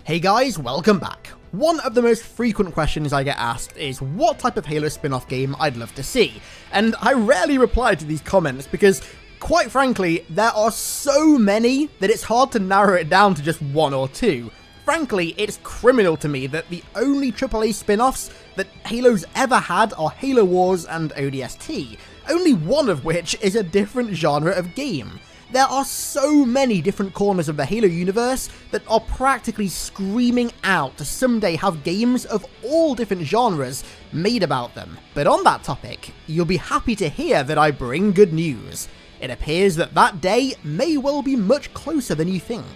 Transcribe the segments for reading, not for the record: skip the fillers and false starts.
Hey guys, welcome back. One of the most frequent questions I get asked is what type of Halo spin-off game I'd love to see, and I rarely reply to these comments because, quite frankly, there are so many that it's hard to narrow it down to just one or two. Frankly, it's criminal to me that the only AAA spin-offs that Halo's ever had are Halo Wars and ODST, only one of which is a different genre of game. There are so many different corners of the Halo universe that are practically screaming out to someday have games of all different genres made about them. But on that topic, you'll be happy to hear that I bring good news. It appears that that day may well be much closer than you think.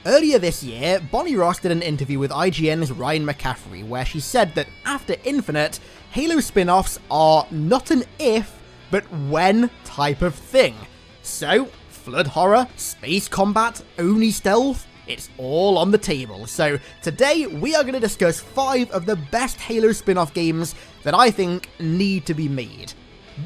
Earlier this year, Bonnie Ross did an interview with IGN's Ryan McCaffrey where she said that after Infinite, Halo spin-offs are not an if, but when type of thing. So, Flood horror, space combat, Oni stealth, it's all on the table. So today we are going to discuss 5 of the best Halo spin-off games that I think need to be made.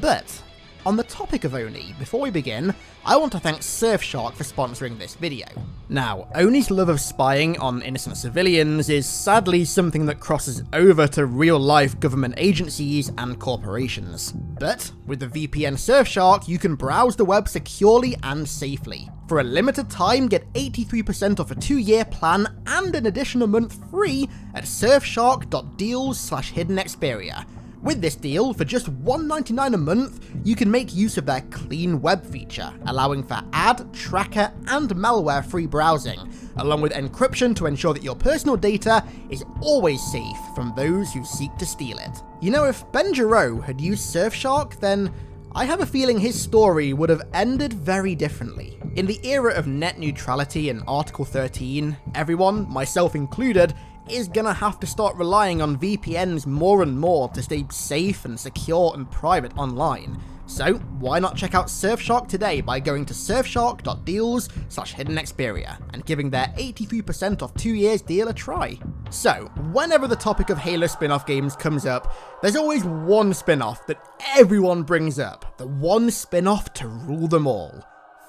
But on the topic of Oni, before we begin, I want to thank Surfshark for sponsoring this video. Now, Oni's love of spying on innocent civilians is sadly something that crosses over to real-life government agencies and corporations. But with the VPN Surfshark, you can browse the web securely and safely. For a limited time, get 83% off a 2-year plan and an additional month free at surfshark.deals/HiddenXperia. With this deal, for just $1.99 a month, you can make use of their clean web feature, allowing for ad, tracker, and malware-free browsing, along with encryption to ensure that your personal data is always safe from those who seek to steal it. You know, if Ben Jarreau had used Surfshark, then I have a feeling his story would have ended very differently. In the era of net neutrality and Article 13, everyone, myself included, is gonna have to start relying on VPNs more and more to stay safe and secure and private online. So why not check out Surfshark today by going to surfshark.deals/HiddenXperia and giving their 83% off 2 years deal a try. So whenever the topic of Halo spin-off games comes up, there's always one spin-off that everyone brings up, the one spin-off to rule them all: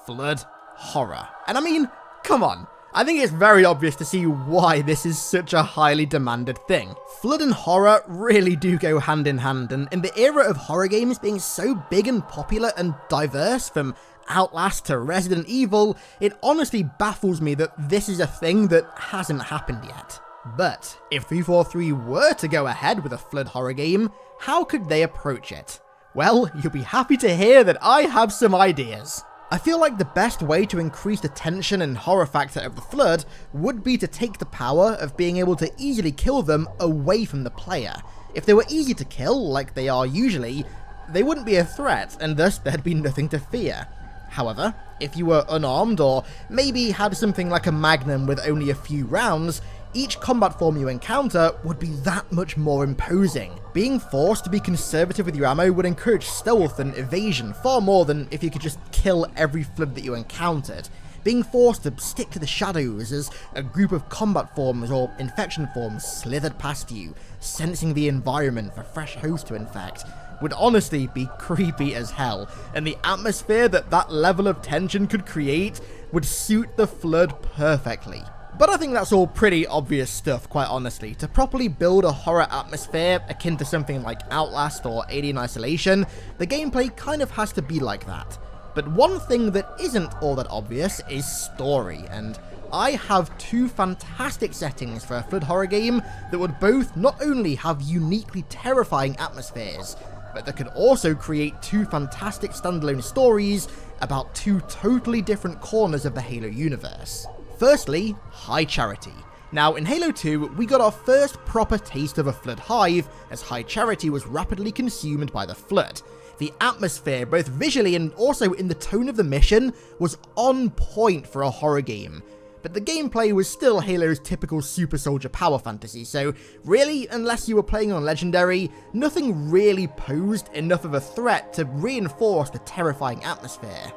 Flood horror. And I mean, come on. I think it's very obvious to see why this is such a highly demanded thing. Flood and horror really do go hand in hand, and in the era of horror games being so big and popular and diverse, from Outlast to Resident Evil, it honestly baffles me that this is a thing that hasn't happened yet. But if 343 were to go ahead with a Flood horror game, how could they approach it? Well, you'll be happy to hear that I have some ideas. I feel like the best way to increase the tension and horror factor of the Flood would be to take the power of being able to easily kill them away from the player. If they were easy to kill, like they are usually, they wouldn't be a threat, and thus there'd be nothing to fear. However, if you were unarmed, or maybe had something like a Magnum with only a few rounds, each combat form you encounter would be that much more imposing. Being forced to be conservative with your ammo would encourage stealth and evasion far more than if you could just kill every Flood that you encountered. Being forced to stick to the shadows as a group of combat forms or infection forms slithered past you, sensing the environment for fresh hosts to infect, would honestly be creepy as hell, and the atmosphere that that level of tension could create would suit the Flood perfectly. But I think that's all pretty obvious stuff, quite honestly. To properly build a horror atmosphere akin to something like Outlast or Alien Isolation, the gameplay kind of has to be like that. But one thing that isn't all that obvious is story, and I have 2 fantastic settings for a Flood horror game that would both not only have uniquely terrifying atmospheres, but that could also create 2 fantastic standalone stories about 2 totally different corners of the Halo universe. Firstly, High Charity. Now, in Halo 2, we got our first proper taste of a Flood hive, as High Charity was rapidly consumed by the Flood. The atmosphere, both visually and also in the tone of the mission, was on point for a horror game. But the gameplay was still Halo's typical super soldier power fantasy, so really, unless you were playing on Legendary, nothing really posed enough of a threat to reinforce the terrifying atmosphere.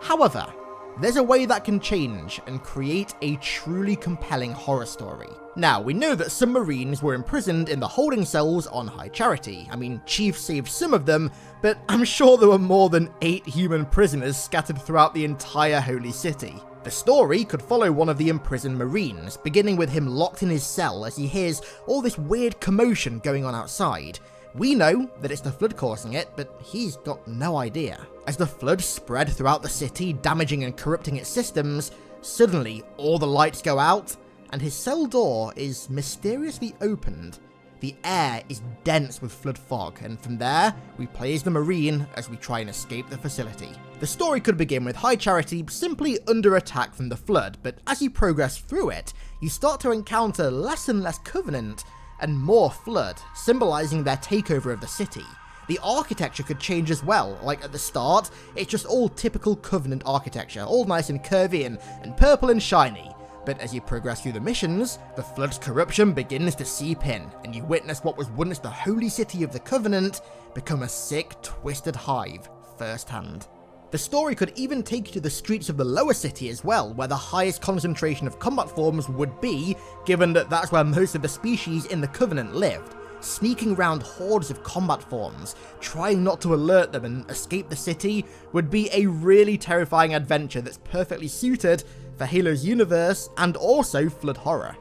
However, there's a way that can change and create a truly compelling horror story. Now, we know that some Marines were imprisoned in the holding cells on High Charity. I mean, Chief saved some of them, but I'm sure there were more than 8 human prisoners scattered throughout the entire Holy City. The story could follow one of the imprisoned Marines, beginning with him locked in his cell as he hears all this weird commotion going on outside. We know that it's the Flood causing it, but he's got no idea. As the Flood spread throughout the city, damaging and corrupting its systems, suddenly all the lights go out, and his cell door is mysteriously opened. The air is dense with Flood fog, and from there, we play as the Marine as we try and escape the facility. The story could begin with High Charity simply under attack from the Flood, but as you progress through it, you start to encounter less and less Covenant and more Flood, symbolizing their takeover of the city. The architecture could change as well, like at the start, it's just all typical Covenant architecture, all nice and curvy and purple and shiny. But as you progress through the missions, the Flood's corruption begins to seep in, and you witness what was once the holy city of the Covenant become a sick, twisted hive firsthand. The story could even take you to the streets of the lower city as well, where the highest concentration of combat forms would be, given that that's where most of the species in the Covenant lived. Sneaking around hordes of combat forms, trying not to alert them and escape the city, would be a really terrifying adventure that's perfectly suited for Halo's universe and also Flood horror.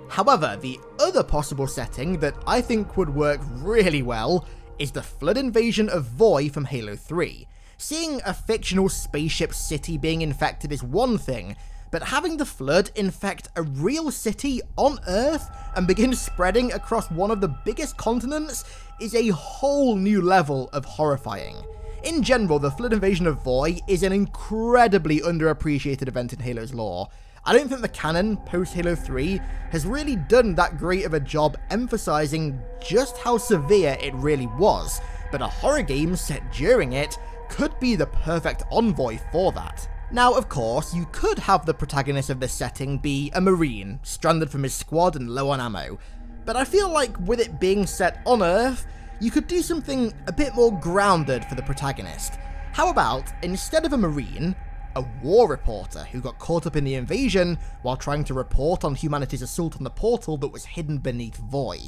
However, the other possible setting that I think would work really well is the Flood invasion of Voi from Halo 3. Seeing a fictional spaceship city being infected is one thing, but having the Flood infect a real city on Earth and begin spreading across one of the biggest continents is a whole new level of horrifying. In general, the Flood invasion of Voi is an incredibly underappreciated event in Halo's lore. I don't think the canon post-Halo 3 has really done that great of a job emphasizing just how severe it really was, but a horror game set during it could be the perfect envoy for that. Now, of course, you could have the protagonist of this setting be a Marine, stranded from his squad and low on ammo, but I feel like with it being set on Earth, you could do something a bit more grounded for the protagonist. How about, instead of a Marine, a war reporter who got caught up in the invasion while trying to report on humanity's assault on the portal that was hidden beneath Voi.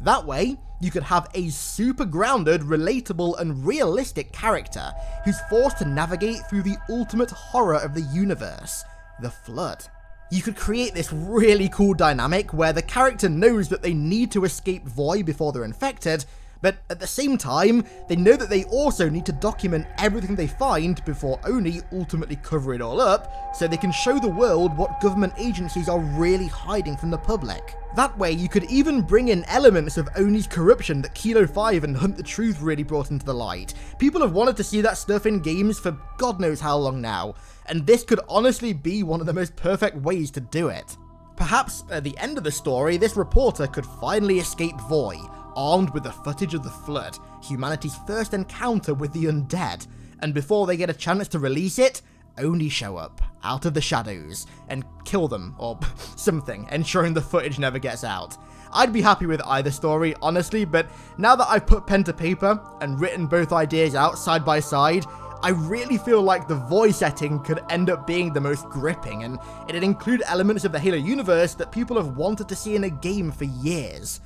That way, you could have a super grounded, relatable, and realistic character who's forced to navigate through the ultimate horror of the universe, the Flood. You could create this really cool dynamic where the character knows that they need to escape Voi before they're infected, but at the same time, they know that they also need to document everything they find before ONI ultimately cover it all up, so they can show the world what government agencies are really hiding from the public. That way, you could even bring in elements of ONI's corruption that Kilo 5 and Hunt the Truth really brought into the light. People have wanted to see that stuff in games for God knows how long now, and this could honestly be one of the most perfect ways to do it. Perhaps at the end of the story, this reporter could finally escape Voi, armed with the footage of the Flood, humanity's first encounter with the undead, and before they get a chance to release it, ONI show up, out of the shadows, and kill them, or something, ensuring the footage never gets out. I'd be happy with either story, honestly, but now that I've put pen to paper and written both ideas out side by side, I really feel like the voice setting could end up being the most gripping, and it'd include elements of the Halo universe that people have wanted to see in a game for years.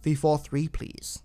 343, please.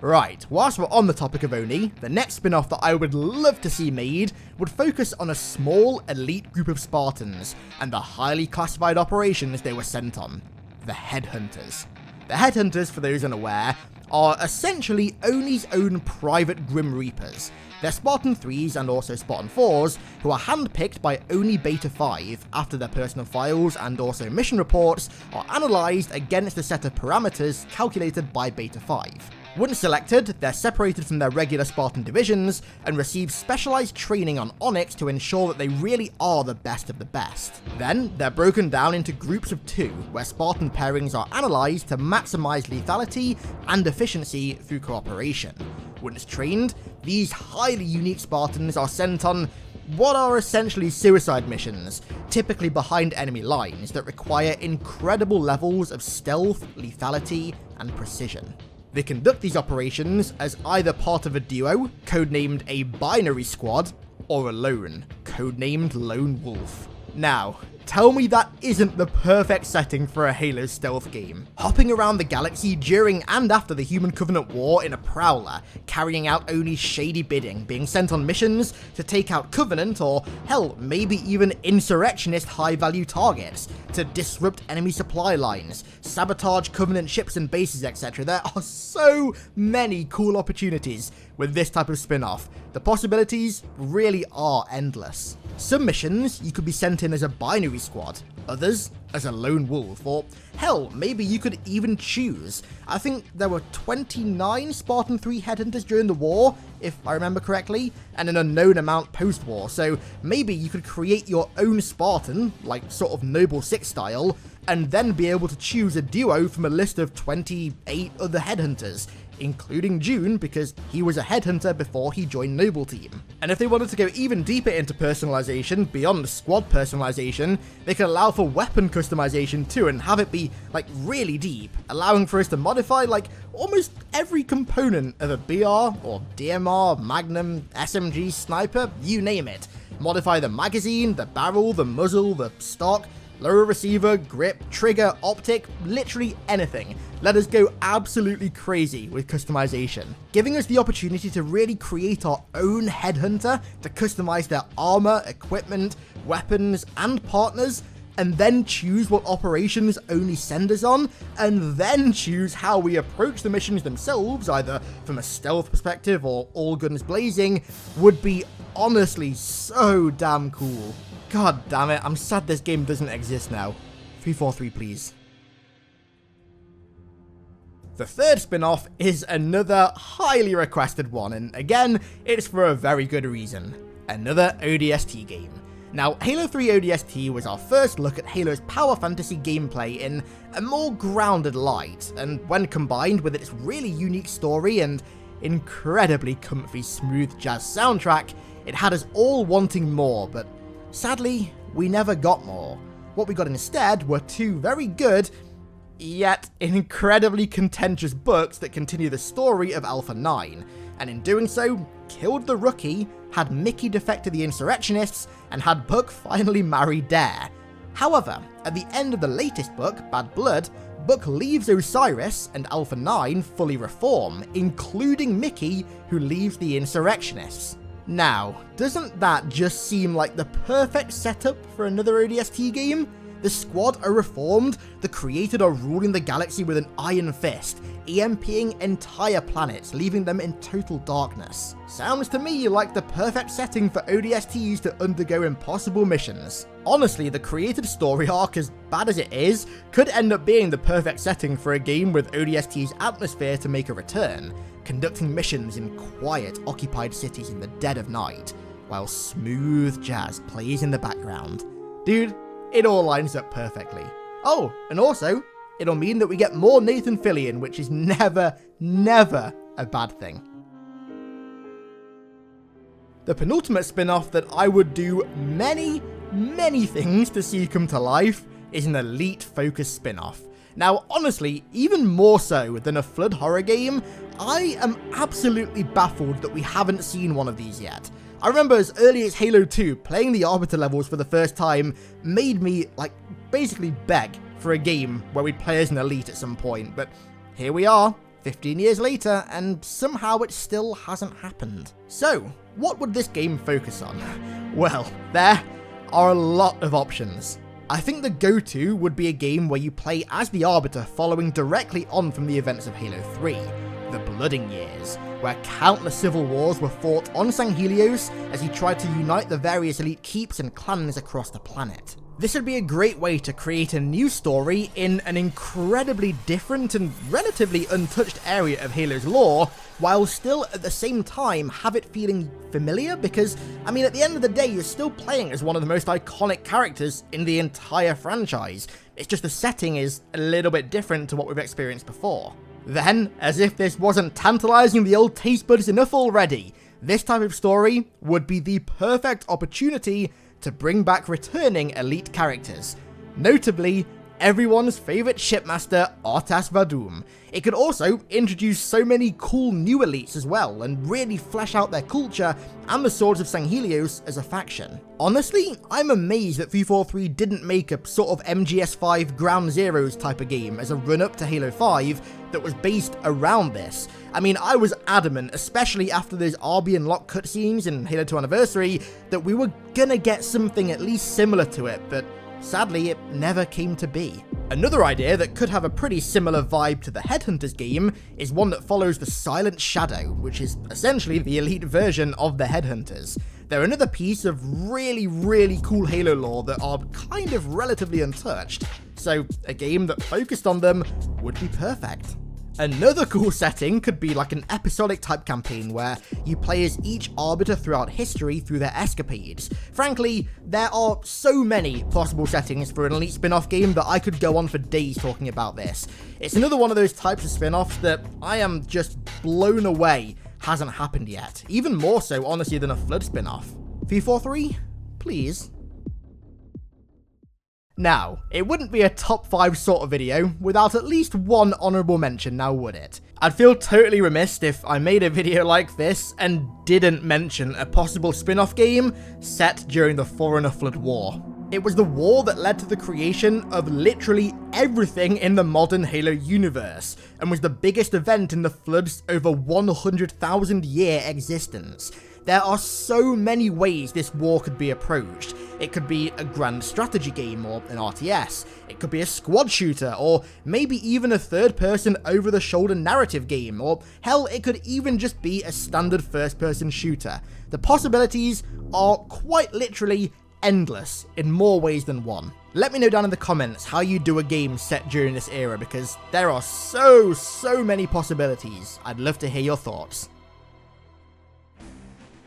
Right, whilst we're on the topic of ONI, the next spin-off that I would love to see made would focus on a small, elite group of Spartans and the highly classified operations they were sent on, the Headhunters. The Headhunters, for those unaware, are essentially ONI's own private Grim Reapers. They're Spartan 3s and also Spartan 4s, who are handpicked by ONI Beta 5 after their personal files and also mission reports are analysed against a set of parameters calculated by Beta 5. Once selected, they're separated from their regular Spartan divisions and receive specialised training on Onyx to ensure that they really are the best of the best. Then, they're broken down into groups of 2, where Spartan pairings are analysed to maximise lethality and efficiency through cooperation. Once trained, these highly unique Spartans are sent on what are essentially suicide missions, typically behind enemy lines, that require incredible levels of stealth, lethality, and precision. They conduct these operations as either part of a duo, codenamed a binary squad, or alone, codenamed Lone Wolf. Now, Tell me that isn't the perfect setting for a Halo stealth game. Hopping around the galaxy during and after the Human Covenant War in a Prowler, carrying out ONI's shady bidding, being sent on missions to take out Covenant or, hell, maybe even insurrectionist high-value targets, to disrupt enemy supply lines, sabotage Covenant ships and bases, etc. There are so many cool opportunities with this type of spin-off. The possibilities really are endless. Some missions you could be sent in as a binary squad, others as a lone wolf, or hell, maybe you could even choose. I think there were 29 Spartan 3 Headhunters during the war, if I remember correctly, and an unknown amount post-war, so maybe you could create your own Spartan, like sort of Noble 6 style, and then be able to choose a duo from a list of 28 other Headhunters, including June, because he was a headhunter before he joined Noble Team. And if they wanted to go even deeper into personalization, beyond squad personalization, they could allow for weapon customization too, and have it be, like, really deep, allowing for us to modify, like, almost every component of a BR, or DMR, Magnum, SMG, Sniper, you name it. Modify the magazine, the barrel, the muzzle, the stock, lower receiver, grip, trigger, optic, literally anything. Let us go absolutely crazy with customization, giving us the opportunity to really create our own Headhunter, to customize their armor, equipment, weapons, and partners, and then choose what operations ONI send us on, and then choose how we approach the missions themselves, either from a stealth perspective or all guns blazing, would be honestly so damn cool. God damn it, I'm sad this game doesn't exist now. 343 please. The third spin-off is another highly requested one, and again, it's for a very good reason. Another ODST game. Now, Halo 3 ODST was our first look at Halo's power fantasy gameplay in a more grounded light, and when combined with its really unique story and incredibly comfy smooth jazz soundtrack, it had us all wanting more, but sadly, we never got more. What we got instead were two very good, yet incredibly contentious books that continue the story of Alpha 9, and in doing so, killed the Rookie, had Mickey defect to the Insurrectionists, and had Buck finally marry Dare. However, at the end of the latest book, Bad Blood, Buck leaves Osiris and Alpha 9 fully reform, including Mickey, who leaves the Insurrectionists. Now, doesn't that just seem like the perfect setup for another ODST game? The squad are reformed, the created are ruling the galaxy with an iron fist, EMPing entire planets, leaving them in total darkness. Sounds to me like the perfect setting for ODSTs to undergo impossible missions. Honestly, the created story arc, as bad as it is, could end up being the perfect setting for a game with ODST's atmosphere to make a return, conducting missions in quiet, occupied cities in the dead of night, while smooth jazz plays in the background. Dude, it all lines up perfectly. Oh, and also, it'll mean that we get more Nathan Fillion, which is never a bad thing. The penultimate spin-off that I would do many things to see come to life is an elite-focused spin-off. Now, honestly, even more so than a Flood horror game, I am absolutely baffled that we haven't seen one of these yet. I remember as early as Halo 2, playing the Arbiter levels for the first time made me, like, basically beg for a game where we'd play as an elite at some point, but here we are, 15 years later, and somehow it still hasn't happened. So, what would this game focus on? Well, there are a lot of options. I think the go-to would be a game where you play as the Arbiter following directly on from the events of Halo 3, the Blooding Years, where countless civil wars were fought on San Helios as he tried to unite the various elite keeps and clans across the planet. This would be a great way to create a new story in an incredibly different and relatively untouched area of Halo's lore, while still at the same time have it feeling familiar, because, I mean, at the end of the day, you're still playing as one of the most iconic characters in the entire franchise. It's just the setting is a little bit different to what we've experienced before. Then, as if this wasn't tantalizing the old taste buds enough already, this type of story would be the perfect opportunity to bring back returning elite characters, notably everyone's favourite shipmaster, Artas Vadum. It could also introduce so many cool new elites as well, and really flesh out their culture and the Swords of Sanghelios as a faction. Honestly, I'm amazed that 343 didn't make a sort of MGS5 Ground Zeroes type of game as a run-up to Halo 5 that was based around this. I mean, I was adamant, especially after those RB and Lock cutscenes in Halo 2 Anniversary, that we were gonna get something at least similar to it, but sadly, it never came to be. Another idea that could have a pretty similar vibe to the Headhunters game is one that follows the Silent Shadow, which is essentially the elite version of the Headhunters. They're another piece of really cool Halo lore that are kind of relatively untouched, so a game that focused on them would be perfect. Another cool setting could be like an episodic type campaign where you play as each Arbiter throughout history through their escapades. Frankly, there are so many possible settings for an Elite spin-off game that I could go on for days talking about this. It's another one of those types of spin-offs that I am just blown away hasn't happened yet. Even more so, honestly, than a Flood spin-off. 343, please. Now, it wouldn't be a top 5 sort of video without at least one honourable mention, now would it? I'd feel totally remiss if I made a video like this and didn't mention a possible spin-off game set during the Forerunner Flood War. It was the war that led to the creation of literally everything in the modern Halo universe, and was the biggest event in the Flood's over 100,000 year existence. There are so many ways this war could be approached. It could be a grand strategy game or an RTS, it could be a squad shooter, or maybe even a third-person over-the-shoulder narrative game, or hell, it could even just be a standard first-person shooter. The possibilities are quite literally endless in more ways than one. Let me know down in the comments how you do a game set during this era, because there are so many possibilities. I'd love to hear your thoughts.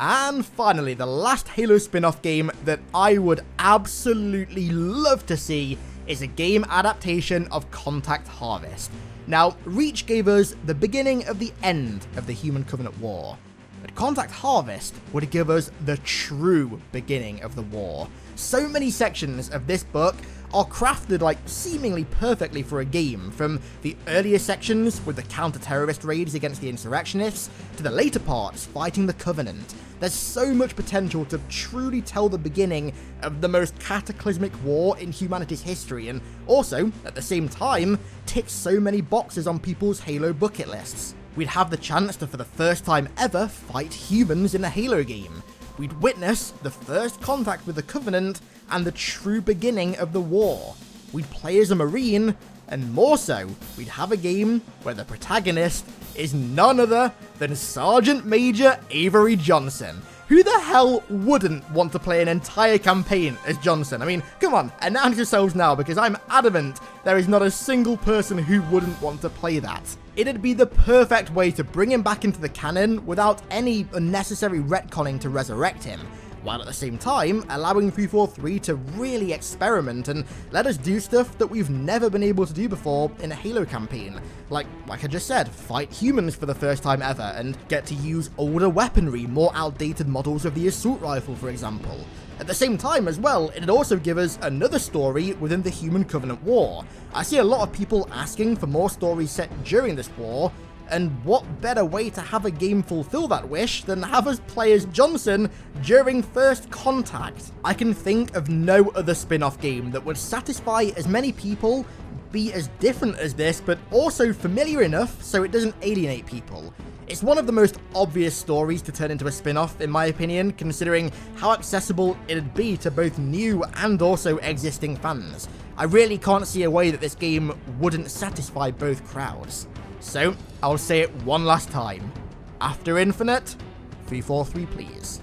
And finally, the last Halo spin-off game that I would absolutely love to see is a game adaptation of Contact Harvest. Now, Reach gave us the beginning of the end of the Human Covenant War, but Contact Harvest would give us the true beginning of the war. So many sections of this book are crafted like seemingly perfectly for a game, from the earlier sections with the counter-terrorist raids against the insurrectionists, to the later parts fighting the Covenant. There's so much potential to truly tell the beginning of the most cataclysmic war in humanity's history, and also, at the same time, ticks so many boxes on people's Halo bucket lists. We'd have the chance to, for the first time ever, fight humans in a Halo game. We'd witness the first contact with the Covenant and the true beginning of the war. We'd play as a Marine, and more so, we'd have a game where the protagonist is none other than Sergeant Major Avery Johnson. Who the hell wouldn't want to play an entire campaign as Johnson? I mean, come on, announce yourselves now, because I'm adamant there is not a single person who wouldn't want to play that. It'd be the perfect way to bring him back into the canon without any unnecessary retconning to resurrect him, while at the same time allowing 343 to really experiment and let us do stuff that we've never been able to do before in a Halo campaign. Like I just said, fight humans for the first time ever, and get to use older weaponry, more outdated models of the assault rifle, for example. At the same time as well, it'd also give us another story within the Human Covenant War. I see a lot of people asking for more stories set during this war, and what better way to have a game fulfill that wish than have us play as Johnson during First Contact? I can think of no other spin-off game that would satisfy as many people, be as different as this, but also familiar enough so it doesn't alienate people. It's one of the most obvious stories to turn into a spin-off, in my opinion, considering how accessible it'd be to both new and also existing fans. I really can't see a way that this game wouldn't satisfy both crowds. So, I'll say it one last time. After Infinite, 343 please.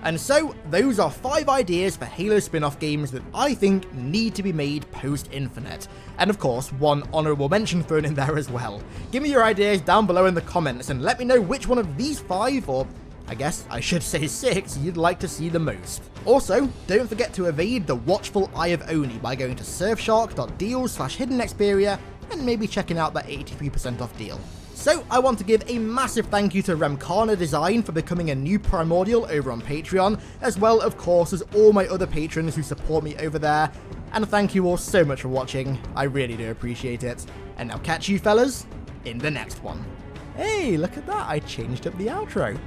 And so, those are 5 ideas for Halo spin-off games that I think need to be made post-Infinite. And of course, one honourable mention thrown in there as well. Give me your ideas down below in the comments and let me know which one of these 5, or I guess I should say 6, you'd like to see the most. Also, don't forget to evade the watchful eye of Oni by going to surfshark.deals/HiddenXperia and maybe checking out that 83% off deal. So, I want to give a massive thank you to Remkana Design for becoming a new primordial over on Patreon, as well, of course, as all my other patrons who support me over there. and thank you all so much for watching, I really do appreciate it, and I'll catch you fellas in the next one. Hey, look at that, I changed up the outro.